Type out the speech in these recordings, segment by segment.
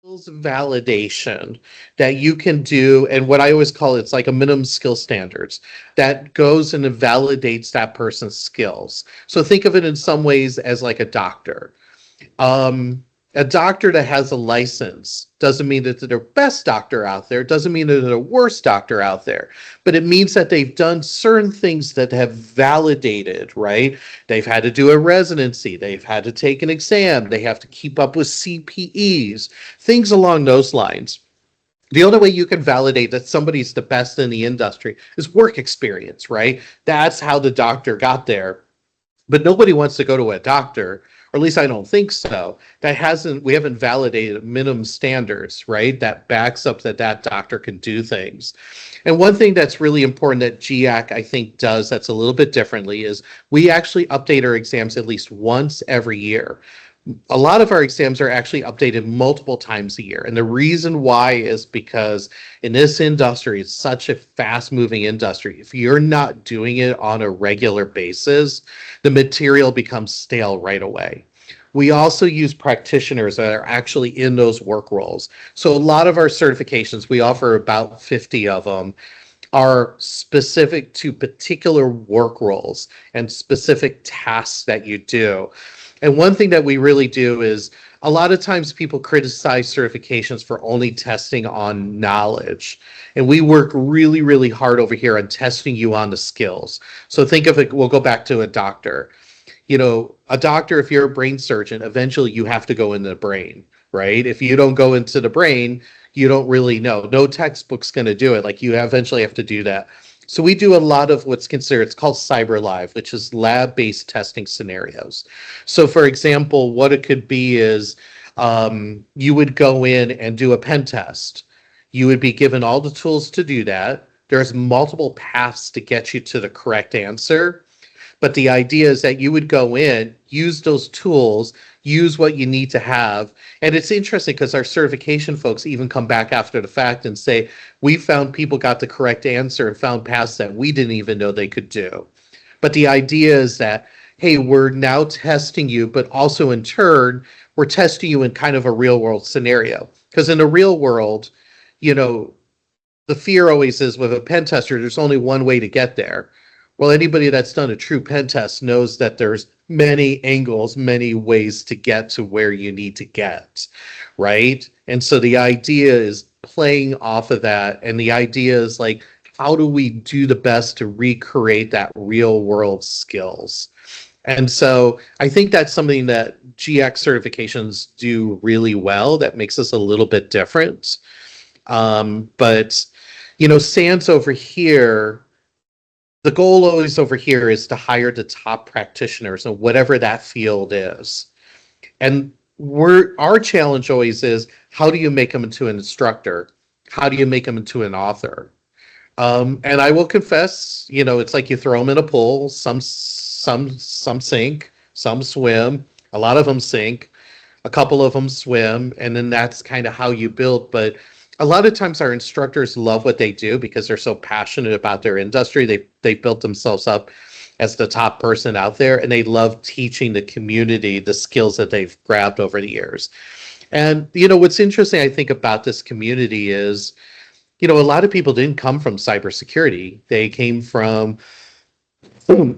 skills validation that you can do, and what I always call it's like a minimum skill standards that goes and validates that person's skills. So think of it in some ways as like a doctor. Um, a doctor that has a license doesn't mean that they're the best doctor out there. It doesn't mean that they're the worst doctor out there. But it means that they've done certain things that have validated, right? They've had to do a residency. They've had to take an exam. They have to keep up with CPEs, things along those lines. The only way you can validate that somebody's the best in the industry is work experience, right? That's how the doctor got there. But nobody wants to go to a doctor, or at least I don't think so, we haven't validated minimum standards, right? That backs up that doctor can do things. And one thing that's really important that GIAC, I think, does that's a little bit differently is we actually update our exams at least once every year. A lot of our exams are actually updated multiple times a year. And the reason why is because in this industry, it's such a fast moving industry. If you're not doing it on a regular basis, the material becomes stale right away. We also use practitioners that are actually in those work roles. So a lot of our certifications, we offer about 50 of them, are specific to particular work roles and specific tasks that you do. And one thing that we really do is a lot of times people criticize certifications for only testing on knowledge. And we work really, really hard over here on testing you on the skills. So think of it, we'll go back to a doctor. You know, a doctor, if you're a brain surgeon, eventually you have to go into the brain, right? If you don't go into the brain, you don't really know. No textbook's going to do it. Like you eventually have to do that. So we do a lot of what's considered, it's called Cyber Live, which is lab-based testing scenarios. So for example, what it could be is you would go in and do a pen test. You would be given all the tools to do that. There's multiple paths to get you to the correct answer. But the idea is that you would go in, use those tools, use what you need to have. And it's interesting because our certification folks even come back after the fact and say, we found people got the correct answer and found paths that we didn't even know they could do. But the idea is that, hey, we're now testing you, but also in turn, we're testing you in kind of a real world scenario. Because in the real world, you know, the fear always is with a pen tester, there's only one way to get there. Well, anybody that's done a true pen test knows that there's many angles, many ways to get to where you need to get, right? And so the idea is playing off of that. And the idea is like, how do we do the best to recreate that real world skills? And so I think that's something that GX certifications do really well. That makes us a little bit different. But, you know, SANS over here, the goal always over here is to hire the top practitioners in whatever that field is. And our challenge always is, how do you make them into an instructor? How do you make them into an author? And I will confess, you know, it's like you throw them in a pool. Some sink, some swim. A lot of them sink. A couple of them swim, and then that's kind of how you build. But a lot of times our instructors love what they do because they're so passionate about their industry. They built themselves up as the top person out there, and they love teaching the community the skills that they've grabbed over the years. And, you know, what's interesting, I think, about this community is, you know, a lot of people didn't come from cybersecurity. They came from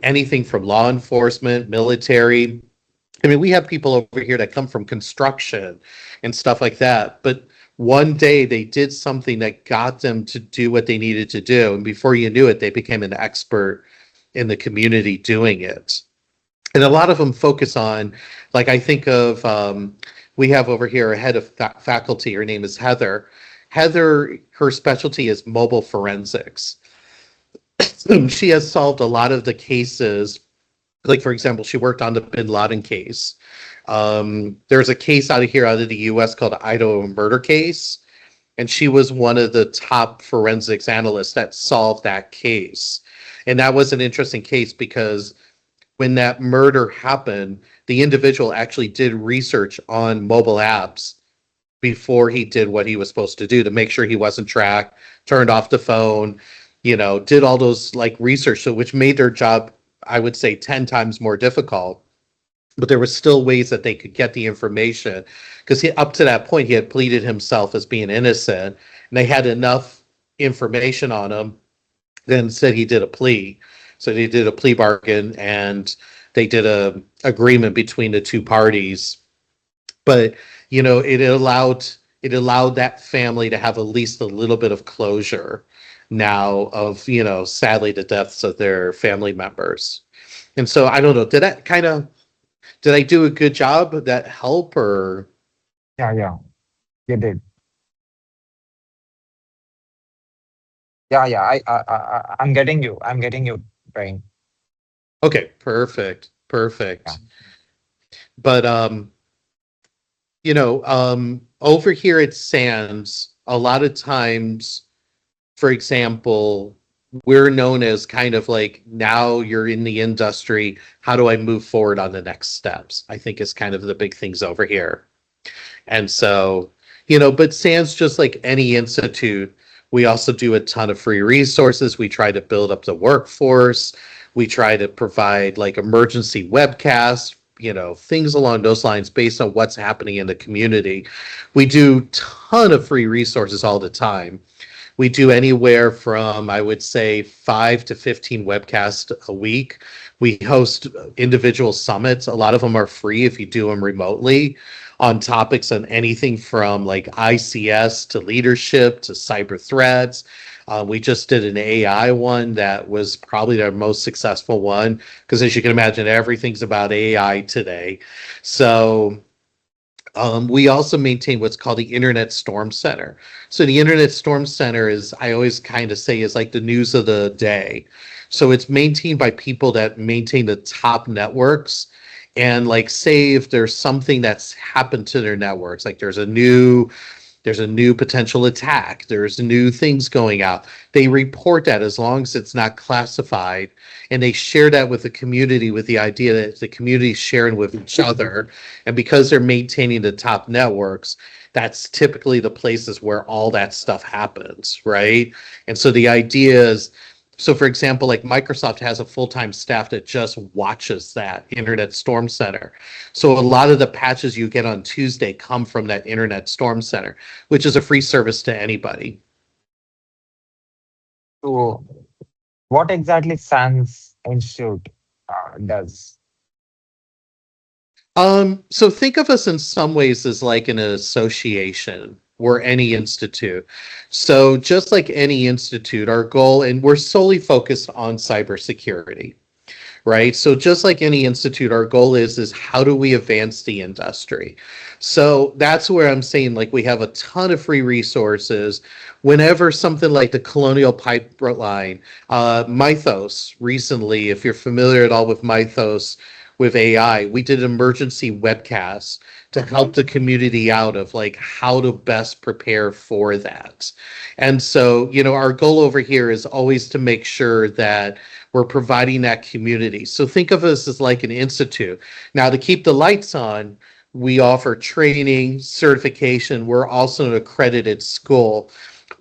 anything from law enforcement, military. I mean, we have people over here that come from construction and stuff like that. But one day they did something that got them to do what they needed to do. And before you knew it, they became an expert in the community doing it. And a lot of them focus on, like I think of, we have over here a head of faculty. Her name is Heather. Heather, her specialty is mobile forensics. She has solved a lot of the cases. Like, for example, she worked on the Bin Laden case. There's a case out of the US called the Idaho murder case. And she was one of the top forensics analysts that solved that case. And that was an interesting case because when that murder happened, the individual actually did research on mobile apps before he did what he was supposed to do to make sure he wasn't tracked, turned off the phone, you know, did all those like research, so which made their job, I would say, 10 times more difficult. but there were still ways that they could get the information, because up to that point he had pleaded himself as being innocent, and they had enough information on him, then said he did a plea. So they did a plea bargain, and they did a agreement between the two parties. But it allowed that family to have at least a little bit of closure now of, sadly, the deaths of their family members. And so I don't know, did I do a good job? Did that help? Or Yeah, yeah, you did. Yeah. I'm getting you. I'm getting you, Brian. okay, perfect, Yeah. perfect. But over here at SANS, a lot of times, for example, we're known as kind of like, now you're in the industry, how do I move forward on the next steps? I think is kind of the big things over here. And so, but SANS, just like any institute, we also do a ton of free resources. We try to build up the workforce. We try to provide like emergency webcasts, things along those lines based on what's happening in the community. We do a ton of free resources all the time. We do anywhere from, I would say, 5 to 15 webcasts a week. We host individual summits. A lot of them are free if you do them remotely, on topics on anything from like ICS to leadership to cyber threats. We just did an AI one that was probably our most successful one, because as you can imagine, everything's about AI today. So we also maintain what's called the Internet Storm Center. So the Internet Storm Center is, I always kind of say, is like the news of the day. So it's maintained by people that maintain the top networks. And like, say if there's something that's happened to their networks, like there's a new potential attack, there's new things going out, they report that as long as it's not classified, and they share that with the community, with the idea that the community is sharing with each other. And because they're maintaining the top networks, that's typically the places where all that stuff happens, right? And so the idea is, so for example, like Microsoft has a full-time staff that just watches that Internet Storm Center. So a lot of the patches you get on Tuesday come from that Internet Storm Center, which is a free service to anybody. So, what exactly SANS Institute does? So think of us in some ways as like an association or any institute. So just like any institute, our goal, and we're solely focused on cybersecurity, right? So just like any institute, our goal is how do we advance the industry? So that's where I'm saying, like, we have a ton of free resources. Whenever something like the Colonial Pipeline, Mythos recently, if you're familiar at all with Mythos, with AI, we did emergency webcasts to help the community out of like how to best prepare for that. And so, our goal over here is always to make sure that we're providing that community. So think of us as like an institute. Now, to keep the lights on, we offer training, certification. We're also an accredited school,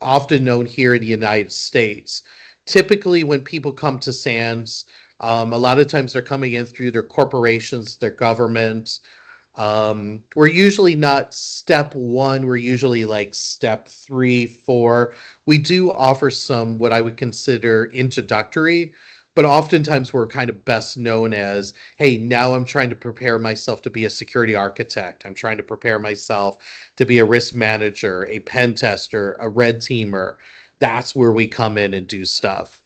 often known here in the United States. Typically, when people come to SANS, a lot of times they're coming in through their corporations, their government. We're usually not step one. We're usually like step 3, 4. We do offer some what I would consider introductory, but oftentimes we're kind of best known as, hey, now I'm trying to prepare myself to be a security architect. I'm trying to prepare myself to be a risk manager, a pen tester, a red teamer. That's where we come in and do stuff.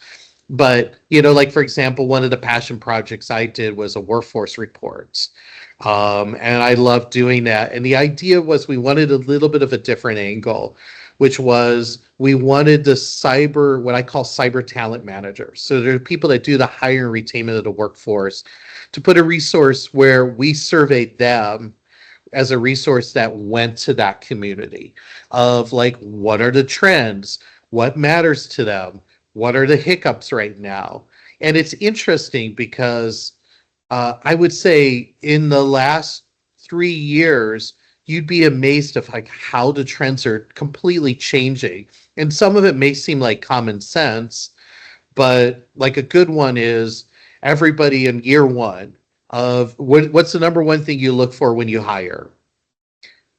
But, like, for example, one of the passion projects I did was a workforce report. And I loved doing that. And the idea was we wanted a little bit of a different angle, which was we wanted what I call cyber talent managers. So there are people that do the hiring and retainment of the workforce, to put a resource where we surveyed them as a resource that went to that community of like, what are the trends? What matters to them? What are the hiccups right now? And it's interesting because I would say in the last 3 years, you'd be amazed of like how the trends are completely changing. And some of it may seem like common sense, but like a good one is everybody in year one of what's the number one thing you look for when you hire?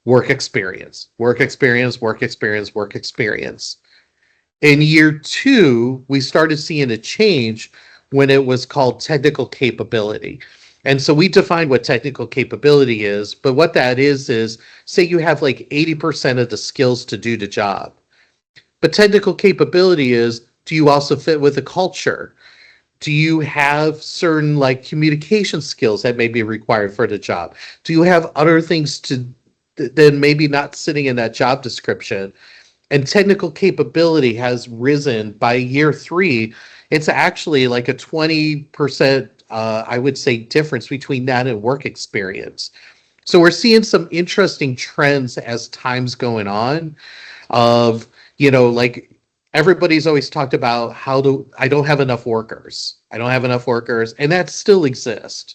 Work experience, work experience, work experience, work experience. In year two, we started seeing a change when it was called technical capability. And so we defined what technical capability is, but what that is say you have like 80% of the skills to do the job. But technical capability is, do you also fit with the culture? Do you have certain like communication skills that may be required for the job? Do you have other things to then maybe not sitting in that job description? And technical capability has risen by year three. It's actually like a 20%, I would say, difference between that and work experience. So we're seeing some interesting trends as time's going on of, like everybody's always talked about I don't have enough workers. I don't have enough workers. And that still exists.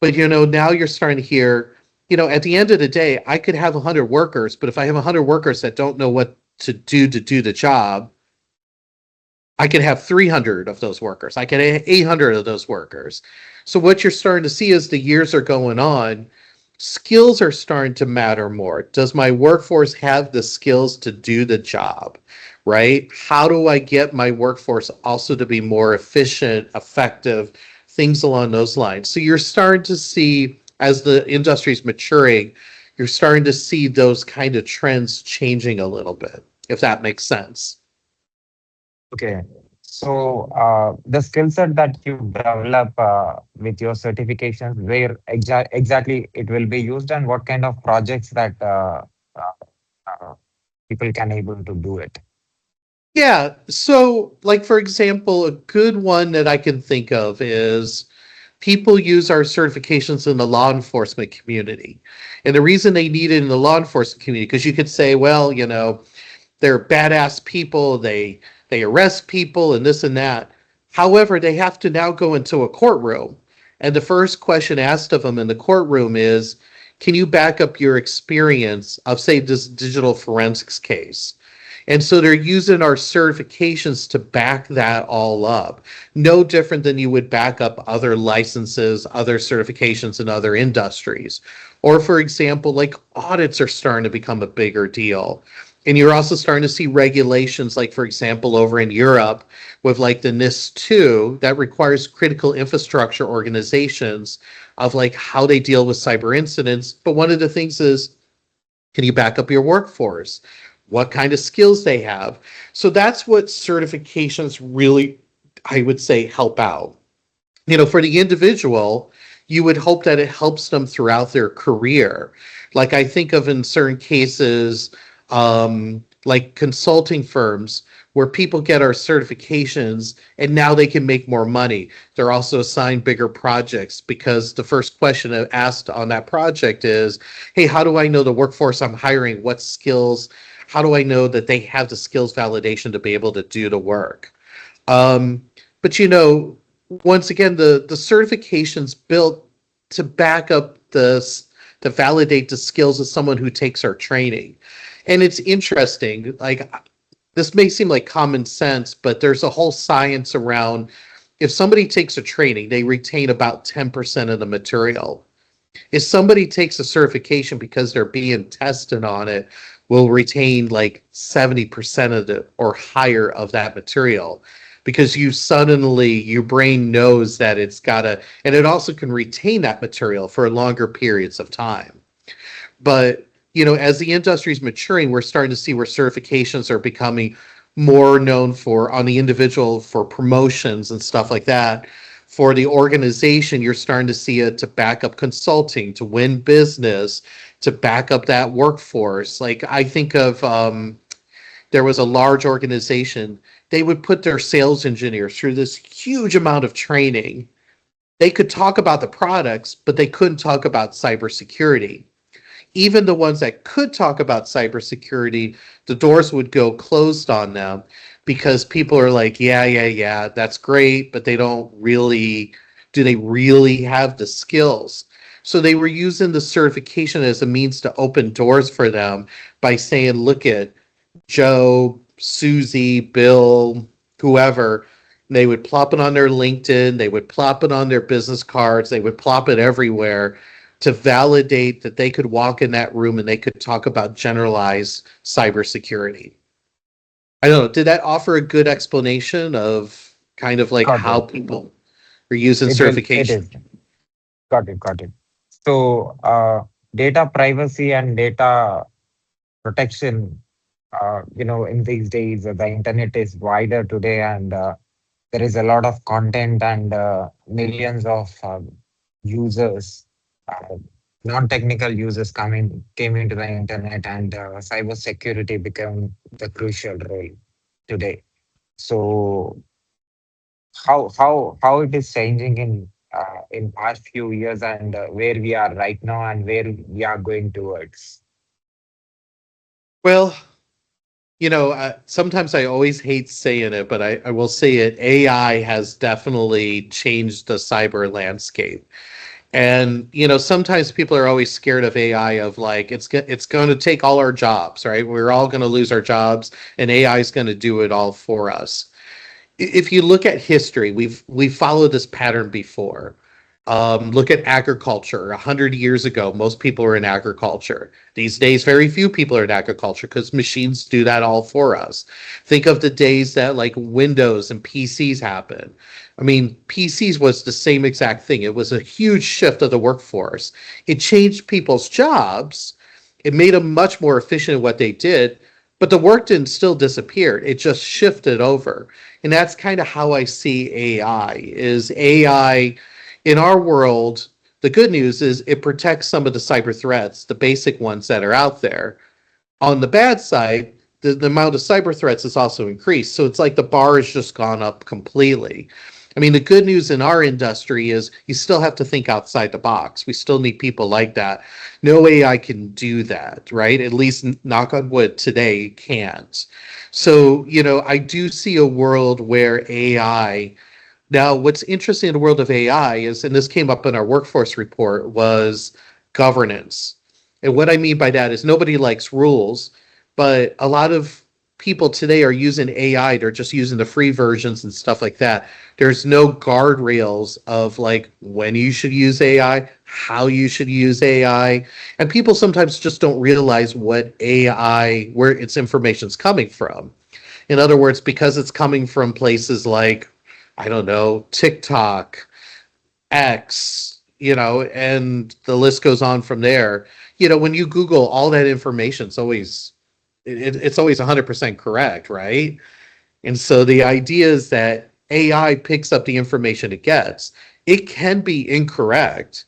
But, now you're starting to hear, at the end of the day, I could have 100 workers, but if I have 100 workers that don't know what to do the job, I could have 300 of those workers. I could have 800 of those workers. So what you're starting to see as the years are going on, skills are starting to matter more. Does my workforce have the skills to do the job, right? How do I get my workforce also to be more efficient, effective, things along those lines? So you're starting to see, as the industry is maturing, you're starting to see those kind of trends changing a little bit, if that makes sense. Okay. So the skill set that you develop with your certifications, where exactly it will be used, and what kind of projects that people can able to do it. Yeah. So, like, for example, a good one that I can think of is people use our certifications in the law enforcement community. And the reason they need it in the law enforcement community, because you could say, well, they're badass people, they arrest people and this and that. However, they have to now go into a courtroom. And the first question asked of them in the courtroom is, can you back up your experience of, say, this digital forensics case? And so they're using our certifications to back that all up. No different than you would back up other licenses, other certifications in other industries. Or, for example, like audits are starting to become a bigger deal. And you're also starting to see regulations, like, for example, over in Europe with like the NIS2 that requires critical infrastructure organizations of like how they deal with cyber incidents. But one of the things is, can you back up your workforce? What kind of skills they have? So that's what certifications really, I would say, help out. For the individual, you would hope that it helps them throughout their career. Like I think of in certain cases, like consulting firms where people get our certifications and now they can make more money. They're also assigned bigger projects because the first question asked on that project is, hey, how do I know the workforce I'm hiring? What skills? How do I know that they have the skills validation to be able to do the work? But once again, the certification's built to back up to validate the skills of someone who takes our training. And it's interesting, like this may seem like common sense, but there's a whole science around if somebody takes a training, they retain about 10% of the material. If somebody takes a certification because they're being tested on it, will retain like 70% of the or higher of that material because your brain knows that it's gotta, and it also can retain that material for longer periods of time. But, as the industry is maturing, we're starting to see where certifications are becoming more known for on the individual for promotions and stuff like that. For the organization, you're starting to see it to back up consulting, to win business, to back up that workforce. Like I think of, there was a large organization, they would put their sales engineers through this huge amount of training. They could talk about the products, but they couldn't talk about cybersecurity. Even the ones that could talk about cybersecurity, the doors would go closed on them because people are like, yeah, that's great, but do they really have the skills? So they were using the certification as a means to open doors for them by saying, look at Joe, Susie, Bill, whoever, They would plop it on their LinkedIn, they would plop it on their business cards, they would plop it everywhere to validate that they could walk in that room and they could talk about generalized cybersecurity. I don't know, did that offer a good explanation of kind of like Got how it. people are using It certification? is. Got it. So, data privacy and data protection, in these days, the internet is wider today, and there is a lot of content and millions of users, uh, non-technical users came into the internet, and cyber security became the crucial role today. So how it is changing in past few years, and where we are right now and where we are going towards. Well, sometimes I always hate saying it, but I will say it. AI has definitely changed the cyber landscape. And sometimes people are always scared of AI, of like it's going to take all our jobs, right? We're all going to lose our jobs, and AI is going to do it all for us. If you look at history, we've followed this pattern before. Look at agriculture. 100 years ago, most people were in agriculture. These days, very few people are in agriculture because machines do that all for us. Think of the days that like Windows and PCs happened. I mean, PCs was the same exact thing. It was a huge shift of the workforce. It changed people's jobs. It made them much more efficient at what they did, but the work didn't still disappear. It just shifted over. And that's kind of how I see AI. Is AI in our world, the good news is it protects some of the cyber threats, the basic ones that are out there. On the bad side, the amount of cyber threats has also increased. So it's like the bar has just gone up completely. I mean, the good news in our industry is you still have to think outside the box. We still need people like that. No AI can do that, right? At least, knock on wood, today can't. So, I do see a world where AI. Now, what's interesting in the world of AI is, and this came up in our workforce report, was governance. And what I mean by that is nobody likes rules, but a lot of people today are using AI. They're just using the free versions and stuff like that. There's no guardrails of like when you should use AI, how you should use AI. And people sometimes just don't realize what AI, where its information's coming from. In other words, because it's coming from places like, I don't know, TikTok, X, and the list goes on from there. When you Google all that information, it's always 100% correct, right? And so the idea is that AI picks up the information it gets. It can be incorrect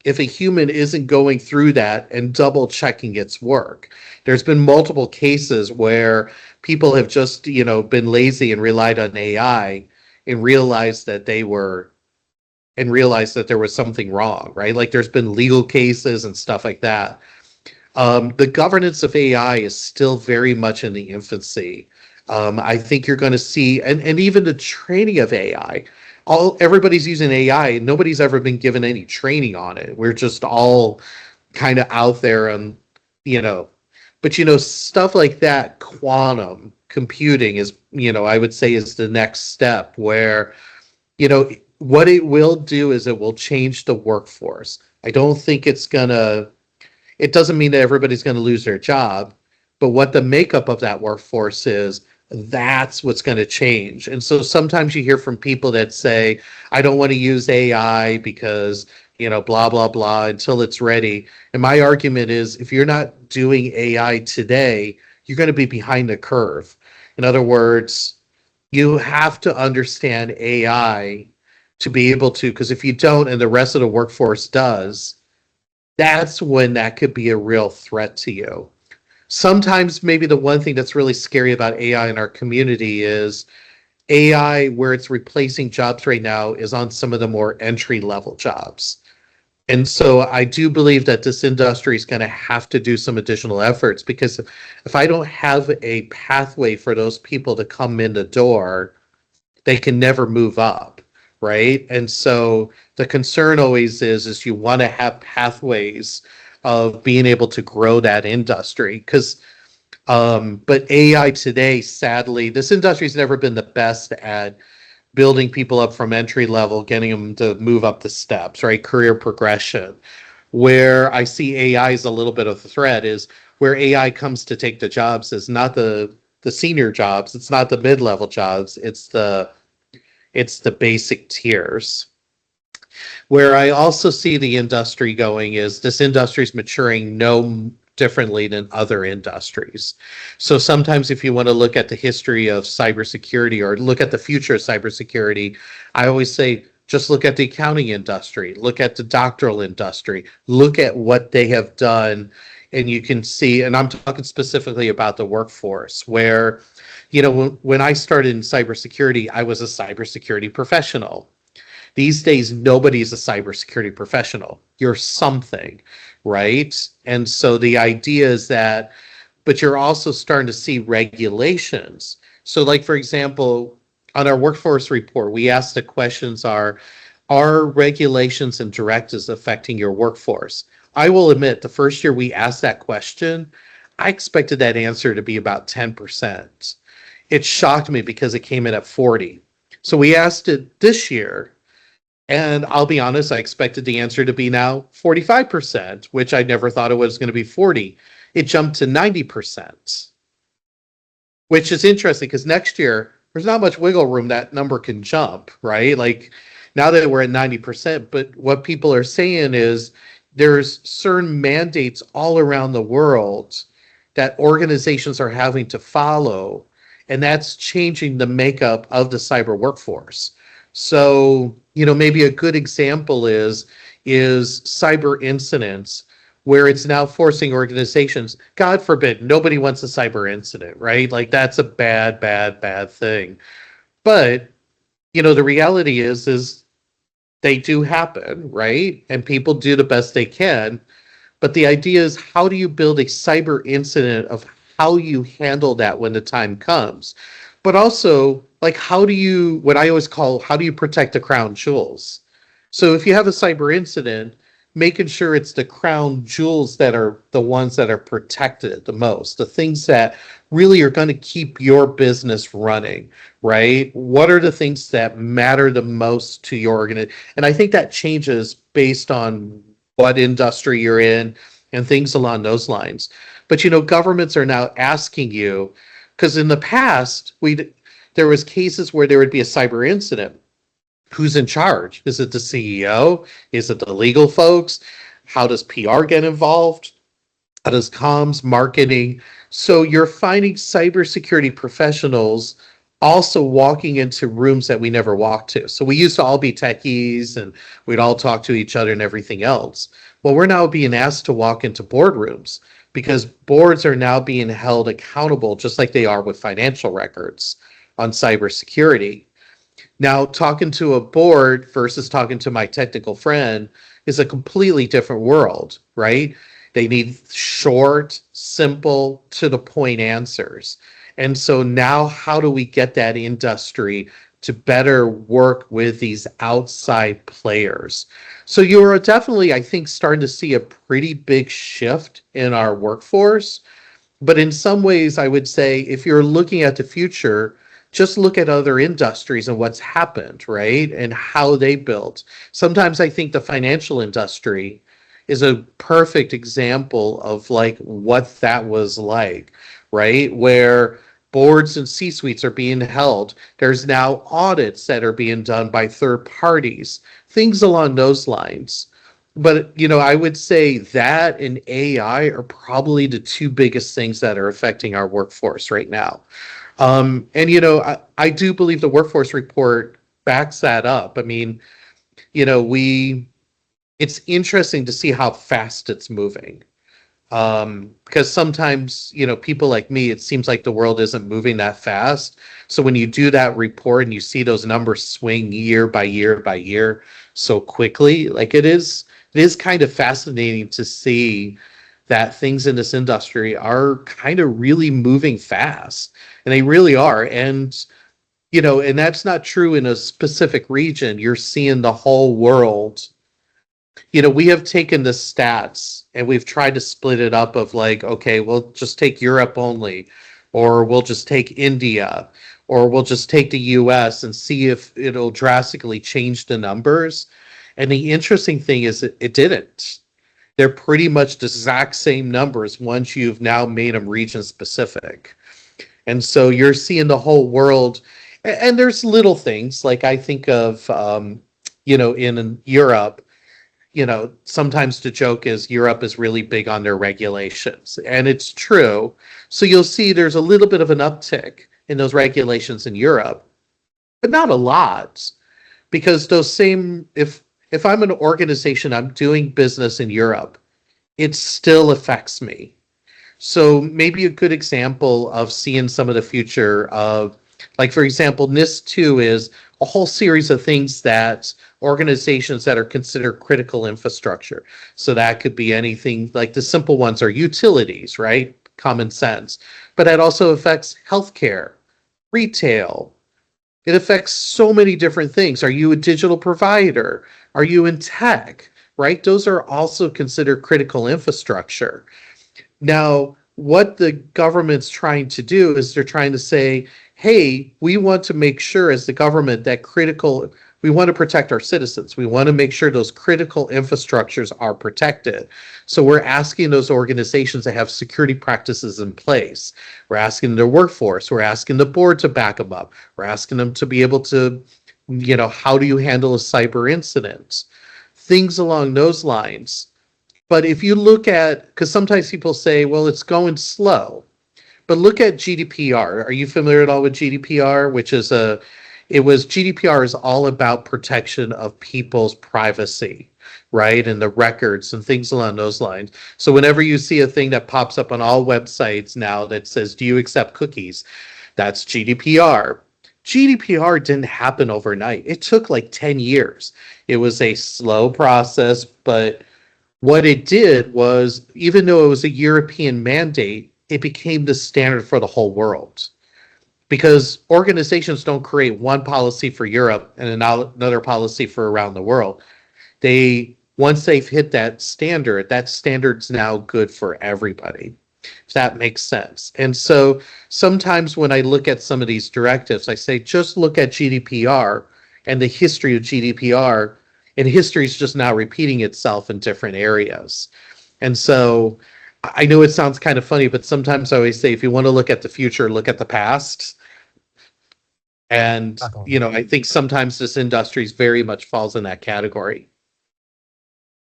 if a human isn't going through that and double checking its work. There's been multiple cases where people have just, been lazy and relied on AI and realized that there was something wrong, right? Like there's been legal cases and stuff like that. The governance of AI is still very much in the infancy. I think you're going to see, and even the training of AI. Everybody's using AI, and nobody's ever been given any training on it. We're just all kind of out there, and you know, but stuff like that. Quantum computing is, I would say, is the next step where what it will do is it will change the workforce. I don't think it doesn't mean that everybody's going to lose their job, but what the makeup of that workforce is, that's what's going to change. And so sometimes you hear from people that say, I don't want to use AI because, blah, blah, blah, until it's ready. And my argument is, if you're not doing AI today, you're going to be behind the curve. In other words, you have to understand AI to be able to, because if you don't and the rest of the workforce does, that's when that could be a real threat to you. Sometimes maybe the one thing that's really scary about AI in our community is AI, where it's replacing jobs right now, is on some of the more entry level jobs. And so I do believe that this industry is going to have to do some additional efforts, because if I don't have a pathway for those people to come in the door, they can never move up, right? And so the concern always is you want to have pathways of being able to grow that industry, because but AI today, sadly, this industry's never been the best at building people up from entry level, getting them to move up the steps, right? Career progression. Where I see AI as a little bit of a threat is where AI comes to take the jobs is not the senior jobs, it's not the mid-level jobs, it's the basic tiers. Where I also see the industry going is this industry is maturing no differently than other industries. So sometimes if you want to look at the history of cybersecurity or look at the future of cybersecurity, I always say just look at the accounting industry, look at the doctoral industry, look at what they have done, and you can see, and I'm talking specifically about the workforce, where, when I started in cybersecurity, I was a cybersecurity professional. These days, nobody's a cybersecurity professional. You're something, right? And so the idea is that, but you're also starting to see regulations. So, like, for example, on our workforce report, we asked the questions are regulations and directives affecting your workforce? I will admit, the first year we asked that question, I expected that answer to be about 10%. It shocked me because it came in at 40. So we asked it this year, and I'll be honest, I expected the answer to be now 45%, which I never thought it was going to be 40. It jumped to 90%, which is interesting because next year, there's not much wiggle room that number can jump, right? Like now that we're at 90%, but what people are saying is there's certain mandates all around the world that organizations are having to follow, and that's changing the makeup of the cyber workforce. So, maybe a good example is cyber incidents where it's now forcing organizations, God forbid, nobody wants a cyber incident, right? Like that's a bad, bad, bad thing. But, the reality is they do happen, right? And people do the best they can. But the idea is, how do you build a cyber incident of how you handle that when the time comes? But also, like, what I always call, how do you protect the crown jewels? So if you have a cyber incident, making sure it's the crown jewels that are the ones that are protected the most, the things that really are going to keep your business running, right? What are the things that matter the most to your organization? And I think that changes based on what industry you're in and things along those lines. But governments are now asking you, because in the past there was cases where there would be a cyber incident. Who's in charge? Is it the CEO? Is it the legal folks? How does PR get involved? How does comms, marketing? So you're finding cybersecurity professionals also walking into rooms that we never walked to. So we used to all be techies and we'd all talk to each other and everything else. Well, we're now being asked to walk into boardrooms because boards are now being held accountable, just like they are with financial records on cybersecurity. Now, talking to a board versus talking to my technical friend is a completely different world, right? They need short, simple, to the point answers. And so now, how do we get that industry to better work with these outside players? So you're definitely, I think, starting to see a pretty big shift in our workforce. But in some ways, I would say if you're looking at the future, just look at other industries and what's happened, right? And how they built. Sometimes I think the financial industry is a perfect example of like what that was like, right? Where boards and C-suites are being held. There's now audits that are being done by third parties, things along those lines. But, I would say that and AI are probably the two biggest things that are affecting our workforce right now. And I do believe the workforce report backs that up. I mean, it's interesting to see how fast it's moving. Because sometimes, people like me, it seems like the world isn't moving that fast. So when you do that report and you see those numbers swing year by year by year so quickly, like it is kind of fascinating to see that things in this industry are kind of really moving fast, and they really are. And and that's not true in a specific region. You're seeing the whole world. We have taken the stats and we've tried to split it up of like, okay, we'll just take Europe only, or we'll just take India, or we'll just take the US and see if it'll drastically change the numbers. And the interesting thing is it didn't. They're pretty much the exact same numbers once you've now made them region specific. And so you're seeing the whole world. And there's little things like I think of, in Europe, sometimes the joke is Europe is really big on their regulations, and it's true. So you'll see there's a little bit of an uptick in those regulations in Europe, but not a lot, because if I'm an organization, I'm doing business in Europe, it still affects me. So maybe a good example of seeing some of the future of, like, for example, NIST 2 is a whole series of things that organizations that are considered critical infrastructure. So that could be anything, like the simple ones are utilities, right? Common sense. But that also affects healthcare, retail. It affects so many different things. Are you a digital provider? Are you in tech? Right? Those are also considered critical infrastructure. Now, what the government's trying to do is they're trying to say, hey, we want to make sure as the government that we want to protect our citizens. We want to make sure those critical infrastructures are protected. So we're asking those organizations to have security practices in place. We're asking their workforce. We're asking the board to back them up. We're asking them to be able to, how do you handle a cyber incident? Things along those lines. But if you look at, because sometimes people say, well, it's going slow. But look at GDPR. Are you familiar at all with GDPR? GDPR is all about protection of people's privacy, right? And the records and things along those lines. So whenever you see a thing that pops up on all websites now that says, do you accept cookies? That's GDPR. GDPR didn't happen overnight. It took like 10 years. It was a slow process, but what it did was, even though it was a European mandate, it became the standard for the whole world. Because organizations don't create one policy for Europe and another policy for around the world. Once they've hit that standard's now good for everybody, if that makes sense. And so sometimes when I look at some of these directives, I say, just look at GDPR and the history of GDPR, and history is just now repeating itself in different areas. And so I know it sounds kind of funny, but sometimes I always say, if you want to look at the future, look at the past. And, I think sometimes this industry very much falls in that category.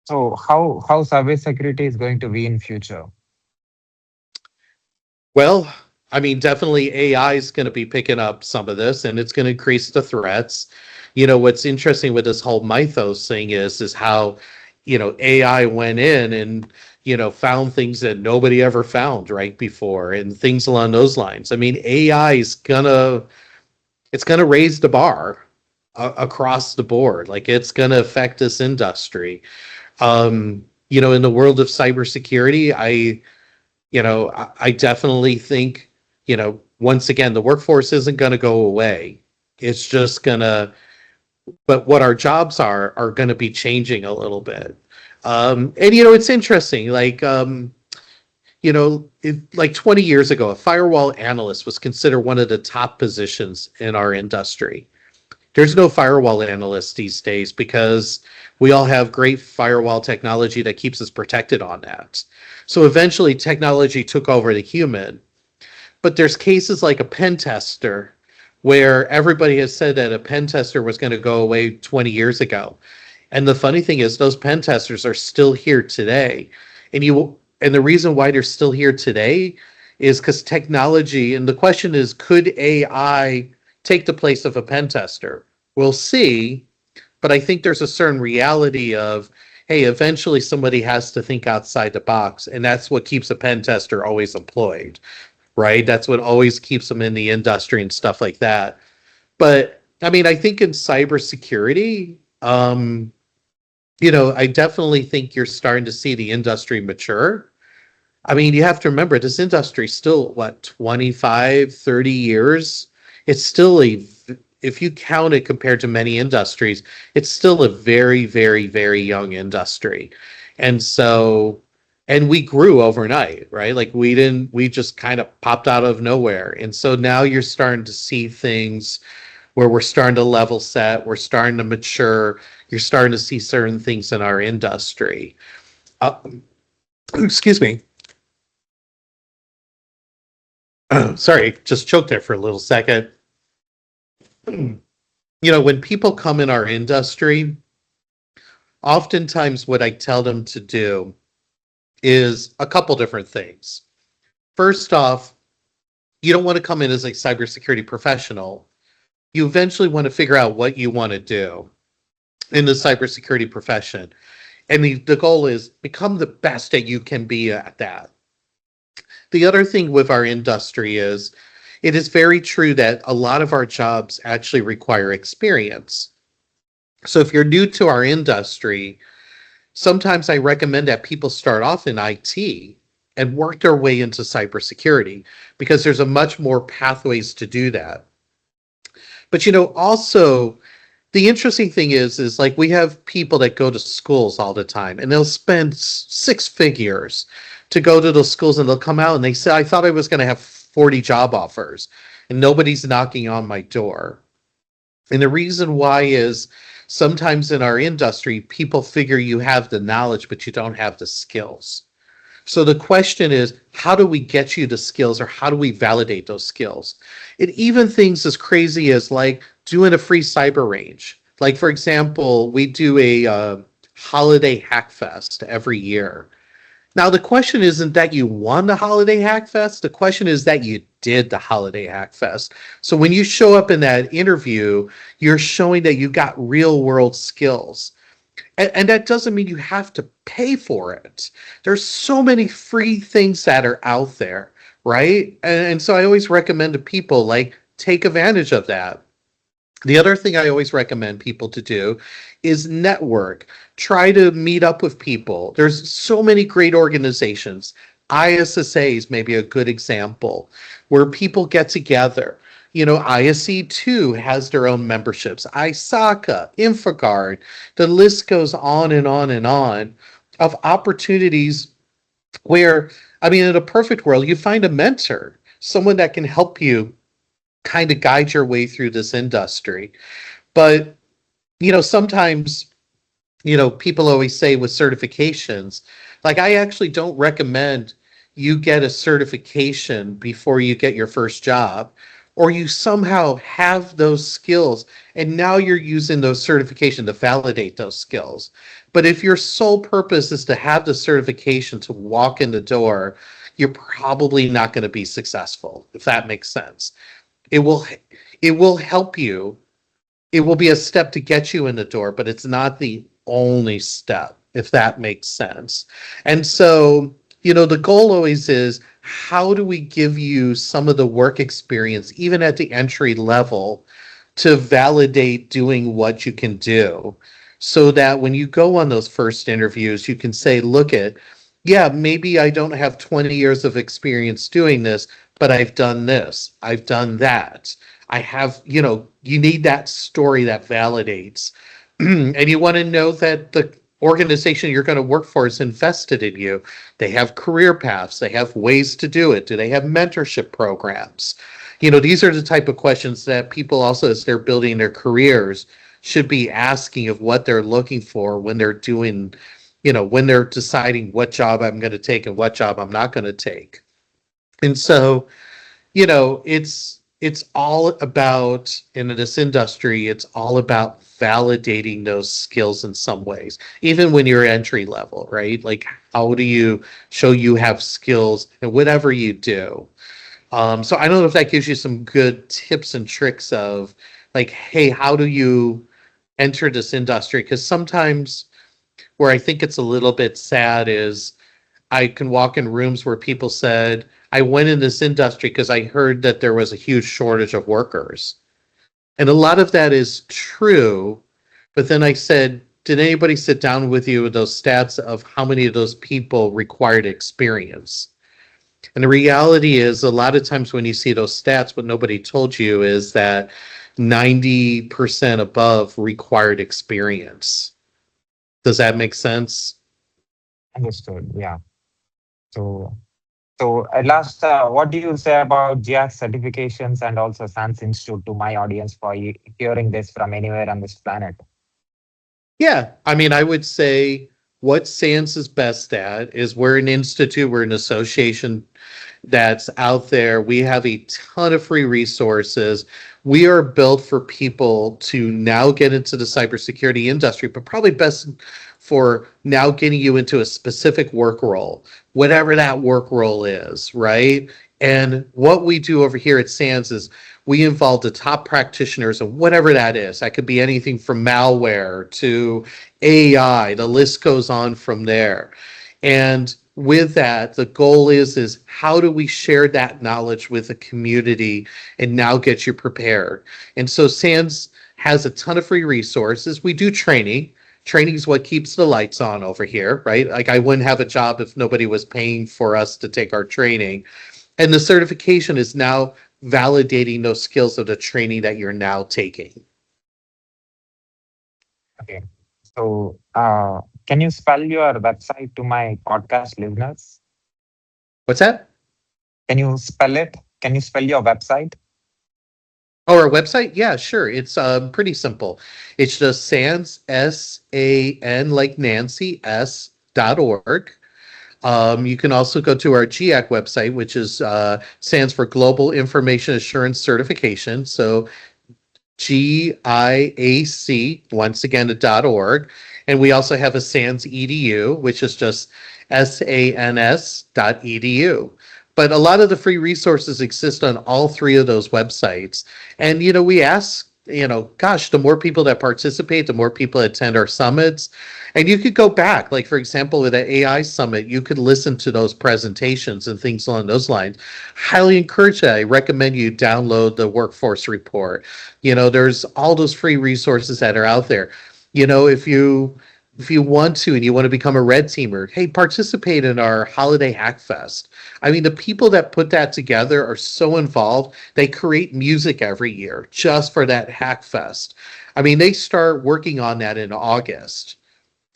So how cybersecurity is going to be in future? Well, I mean, definitely AI is going to be picking up some of this, and it's going to increase the threats. What's interesting with this whole mythos thing is how, AI went in and, found things that nobody ever found right before, and things along those lines. I mean, AI is it's gonna raise the bar across the board. Like, it's gonna affect this industry. In the world of cybersecurity, I definitely think, once again, the workforce isn't going to go away. It's just but what our jobs are going to be changing a little bit. And, it's interesting, like, like 20 years ago, a firewall analyst was considered one of the top positions in our industry. There's no firewall analyst these days because we all have great firewall technology that keeps us protected on that. So eventually technology took over the human. But there's cases like a pen tester where everybody has said that a pen tester was going to go away 20 years ago. And the funny thing is those pen testers are still here today. And the reason why they're still here today is because technology, and the question is, could AI take the place of a pen tester? We'll see, but I think there's a certain reality of, hey, eventually somebody has to think outside the box, and that's what keeps a pen tester always employed, right? That's what always keeps them in the industry and stuff like that. But I mean, I think in cybersecurity, I definitely think you're starting to see the industry mature. I mean, you have to remember, this industry is still, 25, 30 years? It's still if you count it compared to many industries, it's still a very, very, very young industry. And so, And we grew overnight, right? Like we just kind of popped out of nowhere. And so now you're starting to see things where we're starting to level set, we're starting to mature, you're starting to see certain things in our industry. Uh, excuse me. Sorry, just choked there for a little second. When people come in our industry, oftentimes what I tell them to do is a couple different things. First off, you don't want to come in as a cybersecurity professional. You eventually want to figure out what you want to do in the cybersecurity profession. And the goal is become the best that you can be at that. The other thing with our industry is it is very true that a lot of our jobs actually require experience. So if you're new to our industry, sometimes I recommend that people start off in IT and work their way into cybersecurity because there's a much more pathways to do that. But also the interesting thing is like we have people that go to schools all the time and they'll spend six figures to go to those schools and they'll come out and they say, I thought I was going to have 40 job offers and nobody's knocking on my door. And the reason why is sometimes in our industry, people figure you have the knowledge, but you don't have the skills. So the question is, how do we get you the skills or how do we validate those skills? And even things as crazy as like doing a free cyber range. Like, for example, we do a holiday hack fest every year. Now, the question isn't that you won the Holiday Hack Fest. The question is that you did the Holiday Hack Fest. So when you show up in that interview, you're showing that you got real world skills. And that doesn't mean you have to pay for it. There's so many free things that are out there, right? And so I always recommend to people, like, take advantage of that. The other thing I always recommend people to do is network. Try to meet up with people. There's so many great organizations. ISSA is maybe a good example where people get together. ISC2 has their own memberships. ISACA, InfoGuard, the list goes on and on and on of opportunities where, in a perfect world, you find a mentor, someone that can help you kind of guide your way through this industry. But, sometimes, people always say with certifications, like I actually don't recommend you get a certification before you get your first job, or you somehow have those skills and now you're using those certification to validate those skills. But if your sole purpose is to have the certification to walk in the door, you're probably not going to be successful, if that makes sense. It will help you. It will be a step to get you in the door, but it's not the only step, if that makes sense. And so, the goal always is, how do we give you some of the work experience, even at the entry level, to validate doing what you can do, so that when you go on those first interviews, you can say, yeah, maybe I don't have 20 years of experience doing this, but I've done this, I've done that. I have, you need that story that validates. And you want to know that the organization you're going to work for is invested in you. They have career paths, they have ways to do it. Do they have mentorship programs? These are the type of questions that people also, as they're building their careers, should be asking of what they're looking for when they're doing, when they're deciding what job I'm going to take and what job I'm not going to take. And so, it's all about, in this industry, it's all about validating those skills in some ways, even when you're entry level, right? Like, how do you show you have skills in whatever you do? So I don't know if that gives you some good tips and tricks of like, hey, how do you enter this industry? Because sometimes where I think it's a little bit sad is I can walk in rooms where people said, I went in this industry because I heard that there was a huge shortage of workers. And a lot of that is true. But then I said, did anybody sit down with you with those stats of how many of those people required experience? And the reality is, a lot of times when you see those stats, what nobody told you is that 90% above required experience. Does that make sense? Understood. Yeah. So, so at last, what do you say about GIAC certifications and also SANS Institute to my audience for hearing this from anywhere on this planet? Yeah, I mean, I would say what SANS is best at is we're an institute, we're an association that's out there. We have a ton of free resources. We are built for people to now get into the cybersecurity industry, but probably best for now getting you into a specific work role, whatever that work role is, right? And what we do over here at SANS is we involve the top practitioners of whatever that is. That could be anything from malware to AI. The list goes on from there. And with that, the goal is how do we share that knowledge with the community and now get you prepared? And so SANS has a ton of free resources. We do training. Training is what keeps the lights on over here, right? Like I wouldn't have a job if nobody was paying for us to take our training. And the certification is now validating those skills of the training that you're now taking. Okay. So, can you spell your website to my podcast listeners? What's that? Can you spell it? Can you spell your website? Oh, our website? Yeah, sure. It's pretty simple. It's just SANS, SAN like Nancy, S.org. You can also go to our GIAC website, which is stands for Global Information Assurance Certification. So GIAC, once again, .org. And we also have a SANS EDU, which is just SANS.edu. But a lot of the free resources exist on all three of those websites. And, we ask, gosh, the more people that participate, the more people attend our summits. And you could go back, like, for example, with the AI summit, you could listen to those presentations and things along those lines. Highly encourage that. I recommend you download the workforce report. There's all those free resources that are out there. If you want to and you want to become a red teamer, hey, participate in our holiday hack fest. I mean, the people that put that together are so involved. They create music every year just for that hack fest. I mean, they start working on that in August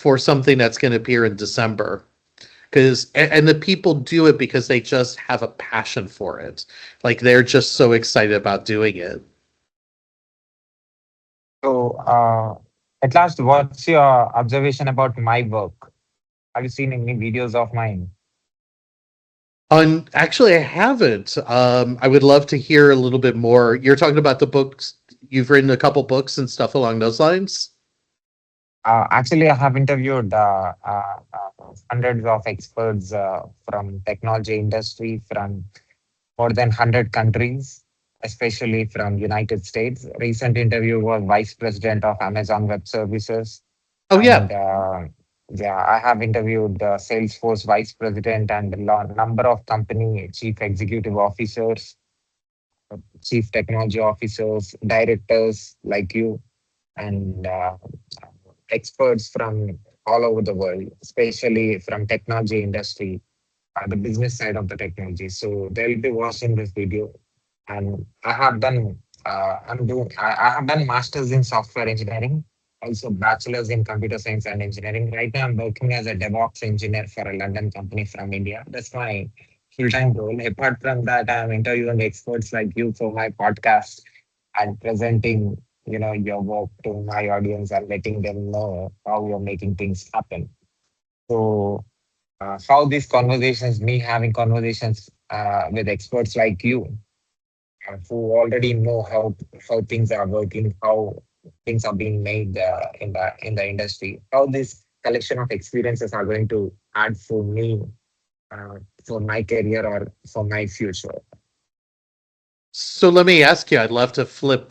for something that's going to appear in December. And the people do it because they just have a passion for it. Like they're just so excited about doing it. So, at last, what's your observation about my work? Have you seen any videos of mine? Actually, I haven't. I would love to hear a little bit more. You're talking about the books. You've written a couple books and stuff along those lines. Actually, I have interviewed hundreds of experts from technology industry from more than 100 countries, especially from United States. Recent interview was Vice President of Amazon Web Services. Oh And yeah. yeah, I have interviewed the Salesforce Vice President and a number of company Chief Executive Officers, Chief Technology Officers, directors like you, and experts from all over the world, especially from technology industry, the business side of the technology. So they'll be watching this video. And I have done I have done masters in software engineering, also bachelors in computer science and engineering. Right now I'm working as a DevOps engineer for a London company from India. That's my full-time role. Apart from that, I'm interviewing experts like you for my podcast and presenting your work to my audience and letting them know how you're making things happen. So how these conversations, me having conversations with experts like you, who already know how things are working, how things are being made in the industry, how this collection of experiences are going to add for me, for my career or for my future. So let me ask you, I'd love to flip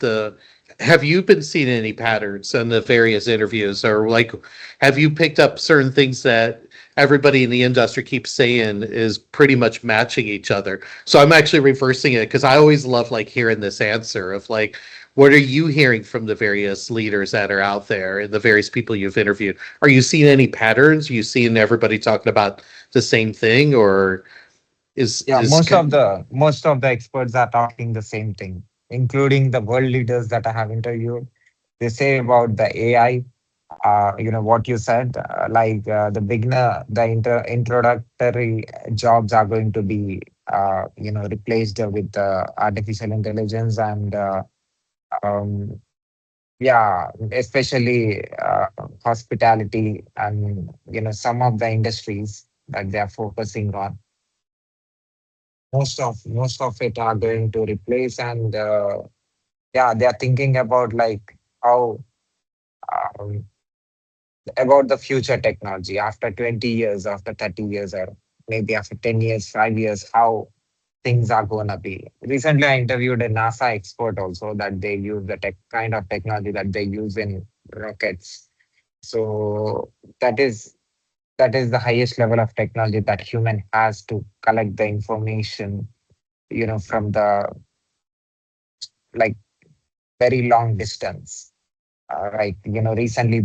have you been seeing any patterns in the various interviews, or like have you picked up certain things that everybody in the industry keeps saying is pretty much matching each other? So I'm actually reversing it because I always love like hearing this answer of like, what are you hearing from the various leaders that are out there and the various people you've interviewed? Are you seeing any patterns? Are you seeing everybody talking about the same thing, or Yeah, is most of the experts are talking the same thing, including the world leaders that I have interviewed. They say about the AI. What you said, the beginner, the introductory jobs are going to be, replaced with artificial intelligence and um, yeah, especially hospitality and some of the industries that they are focusing on. Most of it are going to replace, and yeah, they are thinking about like how um, about the future technology after 20 years, after 30 years, or maybe after 10 years, 5 years, how things are going to be. Recently, I interviewed a NASA expert also that they use the kind of technology that they use in rockets. So that is that is the highest level of technology that human has to collect the information, from the like very long distance. Recently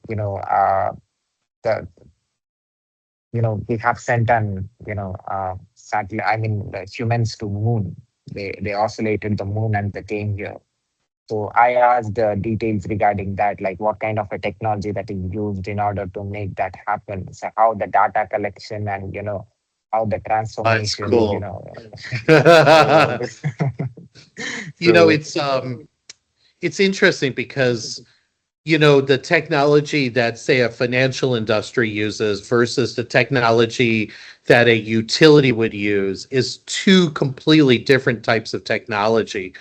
you know, uh, the we have sent an satellite. I mean, the humans to moon. They oscillated the moon and they came here. So I asked details regarding that, like what kind of a technology that is used in order to make that happen. So how the data collection and how the That's transformation. cool. So so It's interesting because the technology that, say, a financial industry uses versus the technology that a utility would use is two completely different types of technology,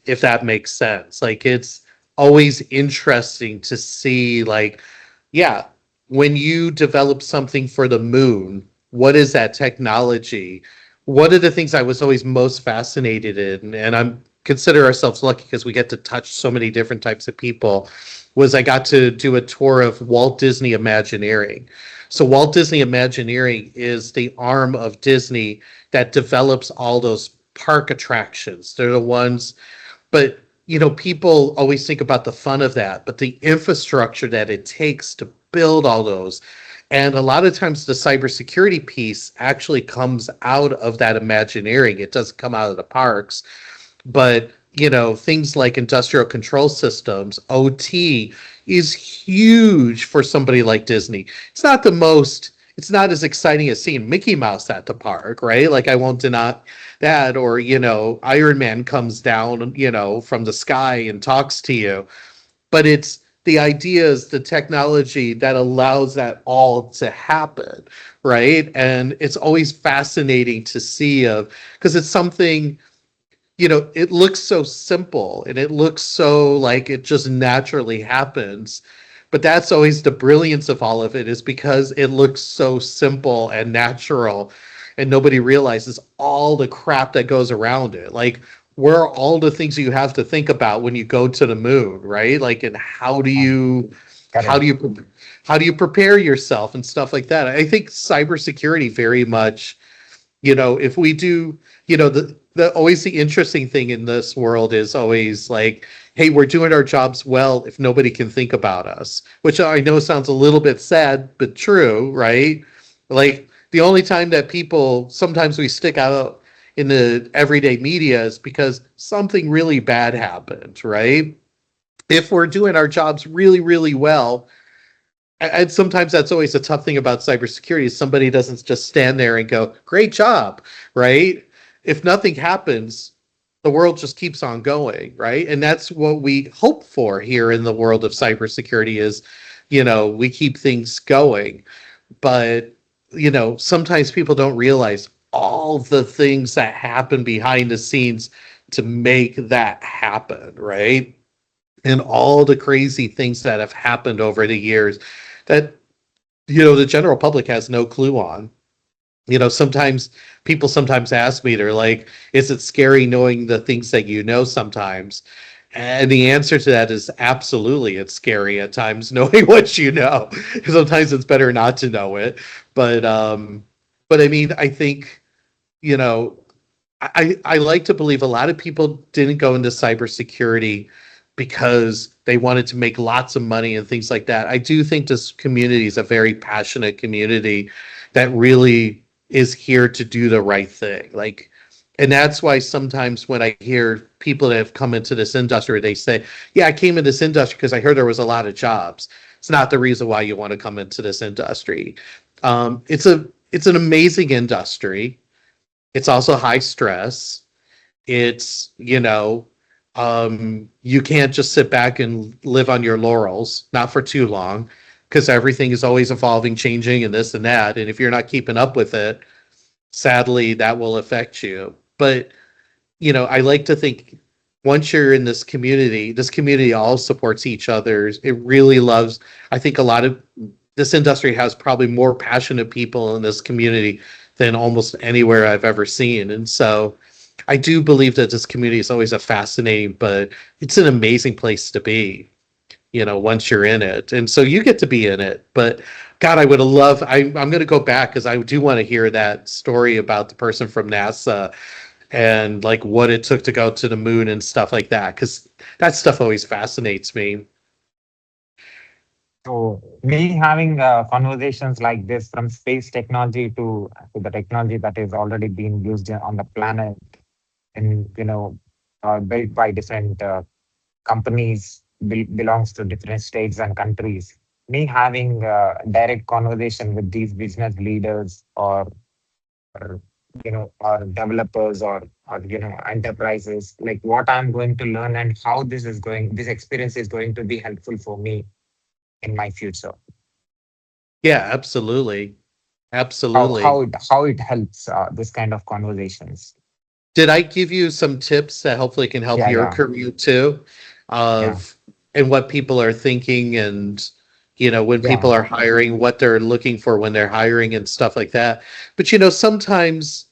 if that makes sense. Like, it's always interesting to see, like, yeah, when you develop something for the moon, what is that technology? One of the things I was always most fascinated in, and I'm consider ourselves lucky because we get to touch so many different types of people, was I got to do a tour of Walt Disney Imagineering. So Walt Disney Imagineering is the arm of Disney that develops all those park attractions. They're the ones, but people always think about the fun of that, but the infrastructure that it takes to build all those. And a lot of times the cybersecurity piece actually comes out of that Imagineering. It doesn't come out of the parks, but things like industrial control systems, OT, is huge for somebody like Disney. It's not as exciting as seeing Mickey Mouse at the park, right? Like, I won't deny that. Or Iron Man comes down from the sky and talks to you. But it's the idea is the technology that allows that all to happen, right? And it's always fascinating to see, of because it's something, it looks so simple and it looks so like it just naturally happens. But that's always the brilliance of all of it, is because it looks so simple and natural, and nobody realizes all the crap that goes around it. Like, where are all the things you have to think about when you go to the moon, right? Like, and how correct. do you how do you prepare yourself and stuff like that? I think cybersecurity very much, if we do, the always the interesting thing in this world is always like, hey, we're doing our jobs well if nobody can think about us, which I know sounds a little bit sad but true, right? Like, the only time that people sometimes we stick out in the everyday media is because something really bad happened, right? If we're doing our jobs really, really well, and sometimes that's always a tough thing about cybersecurity, is somebody doesn't just stand there and go, great job, right? If nothing happens, the world just keeps on going, right? And that's what we hope for here in the world of cybersecurity is, we keep things going. But, sometimes people don't realize all the things that happen behind the scenes to make that happen, right? And all the crazy things that have happened over the years that the general public has no clue on. Sometimes people sometimes ask me, they're like, is it scary knowing the things that sometimes? And the answer to that is absolutely. It's scary at times knowing what you know. Sometimes it's better not to know it. But I mean, I think, you know, I like to believe a lot of people didn't go into cybersecurity because they wanted to make lots of money and things like that. I do think this community is a very passionate community that really is here to do the right thing. Like, And that's why sometimes when I hear people that have come into this industry, they say, yeah, I came in this industry because I heard there was a lot of jobs. It's not the reason why you want to come into this industry. It's an amazing industry. It's also high stress. It's, you can't just sit back and live on your laurels, not for too long, because everything is always evolving, changing, and this and that. And if you're not keeping up with it, sadly, that will affect you. But, I like to think once you're in this community all supports each other. It really loves, I think a lot of this industry has probably more passionate people in this community than almost anywhere I've ever seen. And so I do believe that this community is always a fascinating, but it's an amazing place to be, once you're in it. And so you get to be in it. But God, I would have loved, I'm going to go back because I do want to hear that story about the person from NASA and like what it took to go to the moon and stuff like that, because that stuff always fascinates me. So me having conversations like this from space technology to the technology that is already being used on the planet and built by different companies belongs to different states and countries. Me having direct conversation with these business leaders or or developers or enterprises, like what I'm going to learn and how this experience is going to be helpful for me in my future. Yeah, absolutely. How Absolutely. how it how it helps this kind of conversations. Did I give you some tips that hopefully can help Yeah, your yeah, career too? yeah, Of and what people are thinking and when yeah. people are hiring, what they're looking for when they're hiring and stuff like that. But sometimes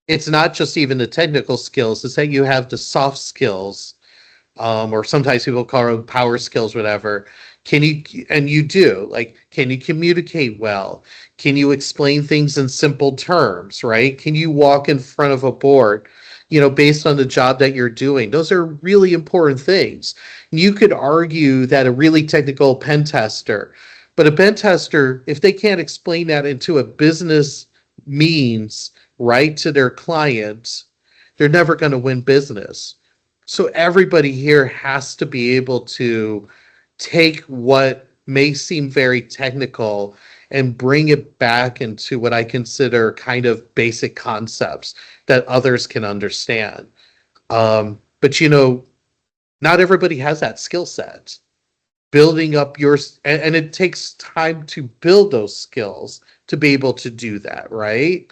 it's not just even the technical skills, it's that you have the soft skills, or sometimes people call them power skills, whatever. Can you, and you do, like, can you communicate well? Can you explain things in simple terms, right? Can you walk in front of a board, based on the job that you're doing? Those are really important things. You could argue that a really technical pen tester, but a pen tester, if they can't explain that into a business means, right, to their clients, they're never going to win business. So everybody here has to be able to take what may seem very technical and bring it back into what I consider kind of basic concepts that others can understand. But not everybody has that skill set. Building up and it takes time to build those skills to be able to do that, right?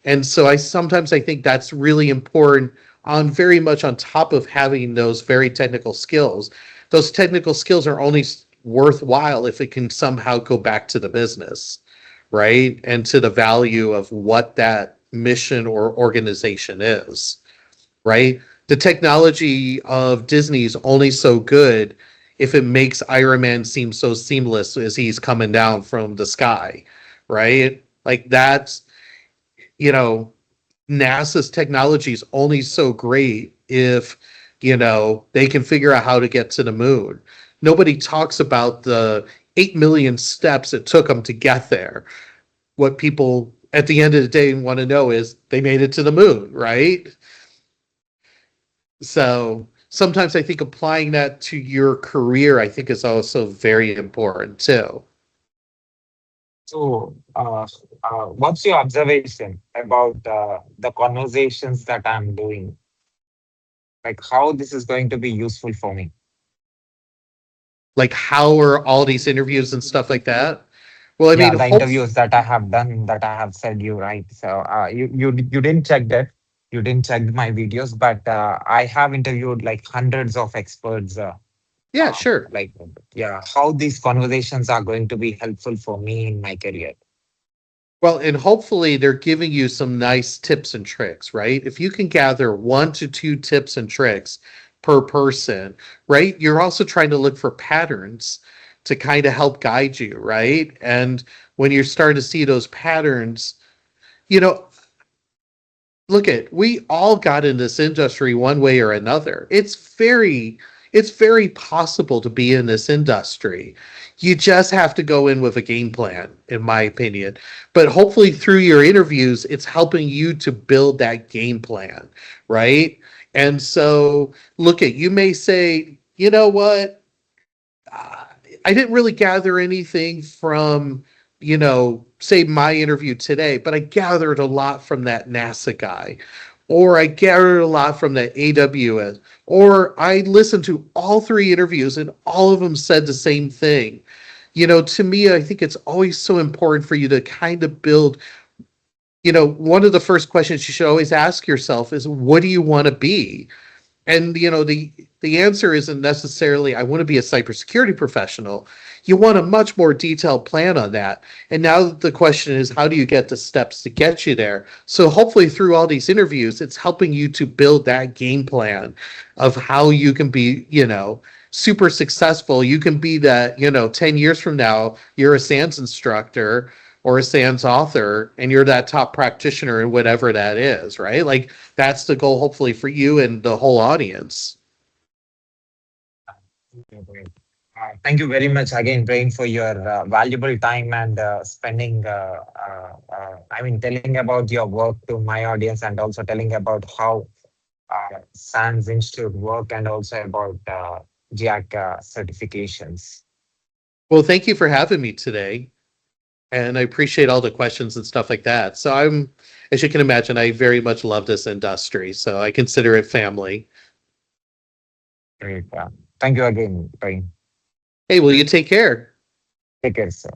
And so I think that's really important, on very much on top of having those very technical skills. Those technical skills are only worthwhile if it can somehow go back to the business, right? And to the value of what that mission or organization is, right? The technology of Disney is only so good if it makes Iron Man seem so seamless as he's coming down from the sky, right? Like that's, you know, NASA's technology is only so great if, they can figure out how to get to the moon. Nobody talks about the 8 million steps it took them to get there. What people at the end of the day want to know is they made it to the moon, right? So sometimes I think applying that to your career, I think is also very important too. So, what's your observation about the conversations that I'm doing? Like how this is going to be useful for me? Like, how are all these interviews and stuff like that? Well, I Yeah, mean, the hope interviews that I have done, that I have said you right. So, you didn't check that. You didn't check my videos, but I have interviewed like hundreds of experts. yeah, sure. Like, yeah, how these conversations are going to be helpful for me in my career. Well, and hopefully they're giving you some nice tips and tricks, right? If you can gather 1 to 2 tips and tricks per person, right? You're also trying to look for patterns to kind of help guide you, right? And when you're starting to see those patterns, you know, we all got in this industry one way or another. it's very possible to be in this industry. You just have to go in with a game plan, in my opinion. But hopefully through your interviews, it's helping you to build that game plan, right? And so, look at, you may say, you know what? I didn't really gather anything from, say my interview today, but I gathered a lot from that NASA guy, or I gathered a lot from that AWS, or I listened to all three interviews and all of them said the same thing. To me, I think it's always so important for you to kind of build, one of the first questions you should always ask yourself is, what do you want to be? And the answer isn't necessarily I want to be a cybersecurity professional. You want a much more detailed plan on that. And now the question is, how do you get the steps to get you there? So hopefully through all these interviews, it's helping you to build that game plan of how you can be, super successful. You can be that, 10 years from now, you're a SANS instructor or a SANS author, and you're that top practitioner in whatever that is, right? Like that's the goal, hopefully, for you and the whole audience. Thank you very much again, Brain, for your valuable time and spending, telling about your work to my audience and also telling about how SANS Institute work and also about GIAC certifications. Well, thank you for having me today. And I appreciate all the questions and stuff like that. So as you can imagine, I very much love this industry. So I consider it family. Great. Thank you again, Brain. Hey, will you take care? Take care, sir.